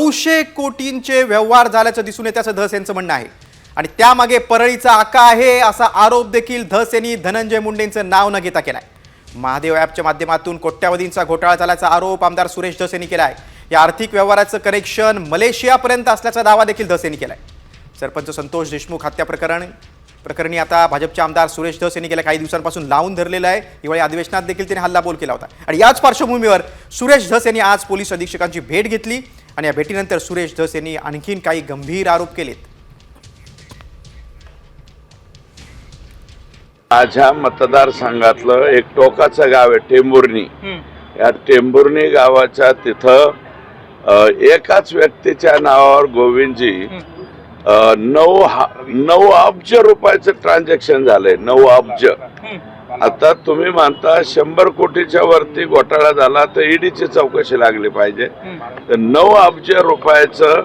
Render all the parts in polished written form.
900 कोटींचे व्यवहार झाल्याचं दिसून येते असं धस यांचं म्हणणं आहे आणि त्यामागे परळीचा आका आहे असा आरोप देखील धस यांनी धनंजय मुंडेंचं नाव न घेता केलाय। महादेव ॲपच्या माध्यमातून कोट्यावधींचा घोटाळा झाल्याचा आरोप आमदार सुरेश धस यांनी केलाय। या आर्थिक व्यवहाराचं कनेक्शन मलेशियापर्यंत असल्याचा दावा देखील धस यांनी केलाय। सरपंच संतोष देशमुख हत्या प्रकरणी आता भाजपचे आमदार सुरेश धस यांनी गेल्या काही दिवसांपासून लावून धरलेलं आहे। हिवाळी अधिवेशनात देखील त्यांनी हल्लाबोल केला होता आणि याच पार्श्वभूमीवर सुरेश धस यांनी आज पोलीस अधीक्षकांची भेट घेतली आणि या भेटीनंतर सुरेश धस यांनी आणखीन काही गंभीर आरोप केलेत। माझ्या मतदारसंघातलं एक टोकाचं गाव आहे टेंभुर्णी। या टेंभुर्णी गावाच्या तिथं एकाच व्यक्तीच्या नावावर गोविंदजी 9 अब्ज रुपयाचं ट्रान्झॅक्शन झालंय। 9 अब्ज। आता तुम्ही म्हणता 100 कोटीच्या वरती घोटाळा झाला तर ईडीची चौकशी लागली पाहिजे। तर 9 अब्ज रुपयाचं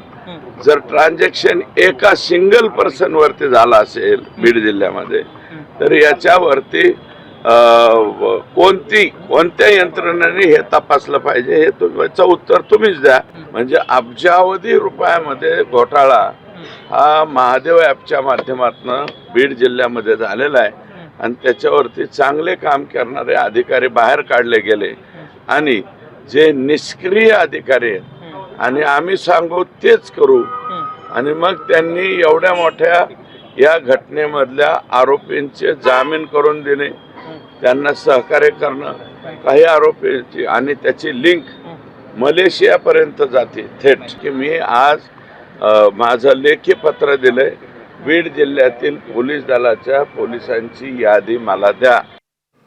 जर ट्रान्झॅक्शन एका सिंगल पर्सन वरती झाला असेल बीड जिल्ह्यामध्ये तर याच्यावरती कोणत्या यंत्रणेने हे तपासलं पाहिजे हे तुमचं उत्तर तुम्हीच द्या। म्हणजे अब्जावधी रुपयामध्ये घोटाळा हा महादेव ॲपच्या माध्यमातून बीड जिल्ह्यामध्ये झालेला आहे आणि त्याच्यावरती चांगले काम करणारे अधिकारी बाहेर काढले गेले आणि जे निष्क्रिय अधिकारी आहेत आणि आम्ही सांगू तेच करू आणि मग त्यांनी एवढ्या मोठ्या या घटनेमधल्या आरोपींचे जामीन करून देणे, त्यांना सहकार्य करणं, काही आरोपींची आणि त्याची लिंक मलेशियापर्यंत जाते थेट। की मी आज माझं लेखी पत्र दिलंय, बीड जिल्ह्यातील पोलीस दलाच्या पोलिसांची यादी मला द्या।